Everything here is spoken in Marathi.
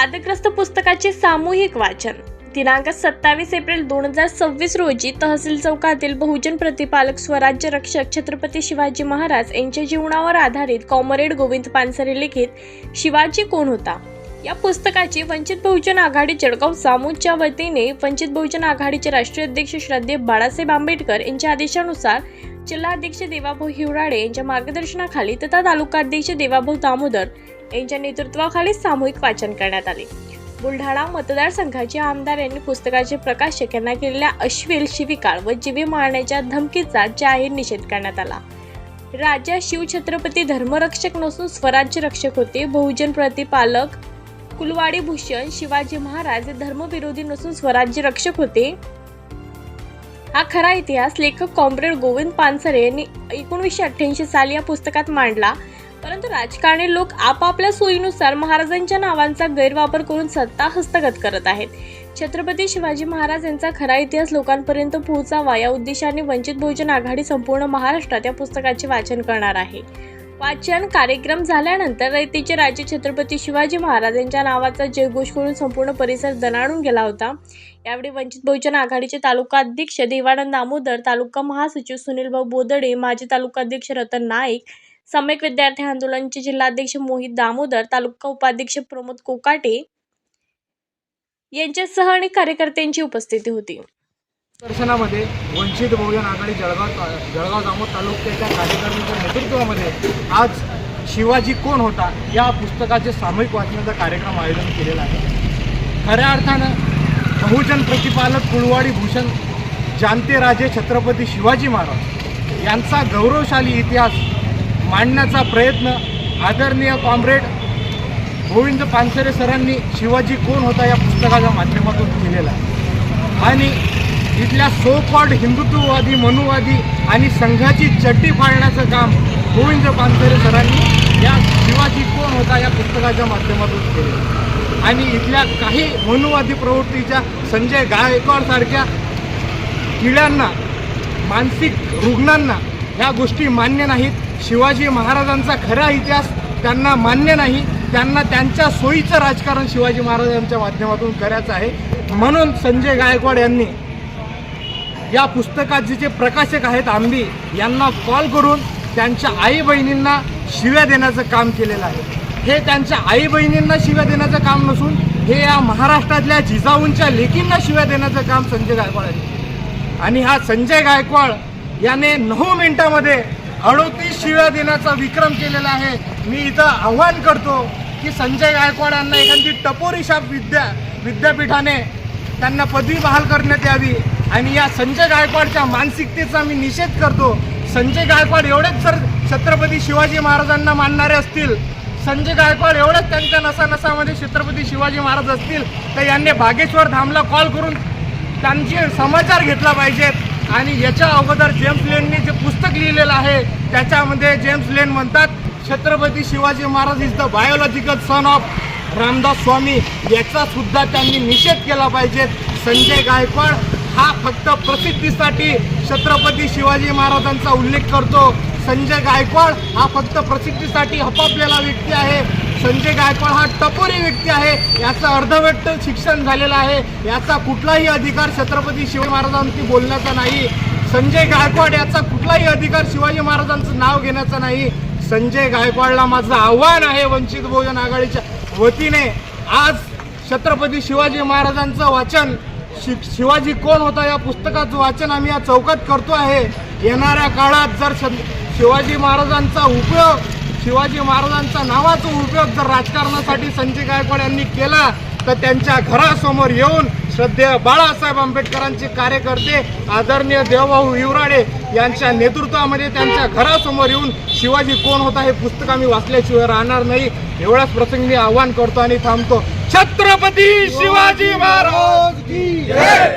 वादग्रस्त पुस्तकाचे सामूहिक वाचन दिनांक 27 एप्रिल 2026 रोजी तहसील चौकातील बहुजन प्रतिपालक स्वराज्य रक्षक छत्रपती शिवाजी महाराज यांच्या जीवनावर आधारित कॉम्रेड गोविंद पानसरे लिखित शिवाजी कोण होता या पुस्तकाची वंचित बहुजन आघाडी जळगाव सामूच्या वतीने वंचित बहुजन आघाडीचे राष्ट्रीय अध्यक्ष श्रद्धेय बाळासाहेब आंबेडकर यांच्या आदेशानुसार जिल्हाध्यक्ष देवाभाऊ हिवराडे यांच्या मार्गदर्शनाखाली तथा तालुकाध्यक्ष देवाभाऊ दामोदर यांच्या नेतृत्वाखाली सामूहिक वाचन करण्यात आले। बुलढाणा मतदारसंघाचे आमदार यांनी पुस्तकाचे प्रकाशक यांना केलेल्या अश्लील शिवीगाळ व जीवे मारण्याच्या धमकीचा जाहीर निषेध करण्यात आला। राजा शिवछत्रपती धर्मरक्षक नसून स्वराज्य रक्षक होते। बहुजन प्रतिपालक कुलवाडी भूषण शिवाजी महाराज धर्मविरोधी नसून स्वराज्य रक्षक होते। हा खरा इतिहास लेखक कॉम्रेड गोविंद पानसरे यांनी 1988 साली या पुस्तकात मांडला, परंतु राजकारणी लोक आपापल्या सोयीनुसार महाराजांच्या नावांचा गैरवापर करून सत्ता हस्तगत करत आहेत। छत्रपती शिवाजी महाराज यांचा खरा इतिहास लोकांपर्यंत पोहोचावा या उद्देशाने वंचित बहुजन आघाडी संपूर्ण महाराष्ट्रात या पुस्तकाचे वाचन करणार आहे। वाचन कार्यक्रम झाल्यानंतर रयतेचे राजे छत्रपती शिवाजी महाराज यांच्या नावाचा जयघोष करून संपूर्ण परिसर दणाणून गेला होता। यावेळी वंचित बहुजन आघाडीचे तालुका अध्यक्ष देवानंद दामोदर, तालुका महासचिव सुनीलभाऊ बोदडे, माजी तालुका अध्यक्ष रतन नाईक, सम्यक विद्यार्थी आंदोलनचे जिल्हाध्यक्ष मोहित दामोदर, तालुका उपाध्यक्ष प्रमोद कोकाटे यांच्यासह अनेक कार्यकर्त्यांची उपस्थिती होती। दर्शनामध्ये वंचित बहुजन आघाडी जळगाव जामोद तालुक्याच्या कार्यकर्त्यांच्या नेतृत्वामध्ये आज शिवाजी कोण होता या पुस्तकाचे सामूहिक वाचनाचा कार्यक्रम आयोजन केलेला आहे। खऱ्या अर्थानं बहुजन प्रतिपालक कुलवाडी भूषण जाणते राजे छत्रपती शिवाजी महाराज यांचा गौरवशाली इतिहास मांडण्याचा प्रयत्न आदरणीय कॉम्रेड गोविंद पानसरे सरांनी शिवाजी कोण होता या पुस्तकाच्या माध्यमातून केलेला आहे। आणि इथल्या सो कॉल्ड हिंदुत्ववादी मनुवादी आणि संघाची चड्डी फाडण्याचं काम गोविंद पानसरे सरांनी या शिवाजी कोण होता या पुस्तकाच्या माध्यमातून केले। आणि इथल्या काही मनुवादी प्रवृत्तीच्या संजय गायकवाड सारख्या किड्यांना, मानसिक रुग्णांना ह्या गोष्टी मान्य नाहीत। शिवाजी महाराजांचा खरा इतिहास त्यांना मान्य नाही, त्यांना त्यांच्या सोयीचं राजकारण शिवाजी महाराजांच्या माध्यमातून करायचं आहे। म्हणून संजय गायकवाड यांनी या पुस्तकाचे जे प्रकाशक आहेत आंबी यांना कॉल करून त्यांच्या आई बहिणींना शिव्या देण्याचं काम केलेलं आहे। हे त्यांच्या आई बहिणींना शिव्या देण्याचं काम नसून हे या महाराष्ट्रातल्या जिजाऊंच्या लेकींना शिव्या देण्याचं काम संजय गायकवाड यांनी केलं। आणि हा संजय गायकवाड याने 9 मिनिटांमध्ये 38 शिव्या देण्याचा विक्रम केलेला आहे। मी इथं आव्हान करतो की संजय गायकवाड यांना एखादी टपोरी शाप विद्यापीठाने त्यांना पदवी बहाल करण्यात यावी। आणि या संजय गायकवाडच्या मानसिकतेचा मी निषेध करतो। संजय गायकवाड एवढेच जर छत्रपती शिवाजी महाराजांना मानणारे असतील, संजय गायकवाड एवढेच त्यांच्या नसानसामध्ये छत्रपती शिवाजी महाराज असतील तर यांनी बागेश्वर धामला कॉल करून त्यांचे समाचार घेतला पाहिजेत। आणि याच्या अगोदर जेम्स लेननी जे पुस्तक लिहिलेलं आहे त्याच्यामध्ये जेम्स लेन म्हणतात Chhatrapati Shivaji Maharaj is the biological son of Ramdas Swami, याचा सुद्धा त्यांनी निषेध केला पाहिजे। संजय गायकवाड हा फक्त प्रसिद्धीसाठी छत्रपती शिवाजी महाराजांचा उल्लेख करतो। संजय गायकवाड हा फक्त प्रसिद्धीसाठी हपापलेला व्यक्ती आहे। संजय गायकवाड हा टपोरी व्यक्ती आहे, याचं अर्धवट शिक्षण झालेलं आहे, याचा कुठलाही अधिकार छत्रपती शिवाजी महाराजांशी बोलण्याचा नाही। संजय गायकवाड याचा कुठलाही अधिकार शिवाजी महाराजांचं नाव घेण्याचा नाही। संजय गायकवाडला माझं आव्हान आहे वंचित बहुजन आघाडीच्या वतीने, आज छत्रपती शिवाजी महाराजांचं वाचन शिवाजी कोण होता या पुस्तकाचं वाचन आम्ही या चौकात करतो आहे। येणाऱ्या काळात जर शिवाजी महाराजांचा उपयोग, शिवाजी महाराजांचा नावाचा उपयोग जर राजकारणासाठी संजय गायकवाड यांनी केला तर त्यांच्या घरासमोर येऊन श्रद्धेय बाळासाहेब आंबेडकरांचे कार्यकर्ते आदरणीय देवभाऊ हिवराडे यांच्या नेतृत्वामध्ये त्यांच्या घरासमोर येऊन शिवाजी कोण होता हे पुस्तक आम्ही वाचल्याशिवाय राहणार नाही। एवढ्याच प्रसंगी आवाहन करतो आणि थांबतो। छत्रपती शिवाजी महाराज की जय।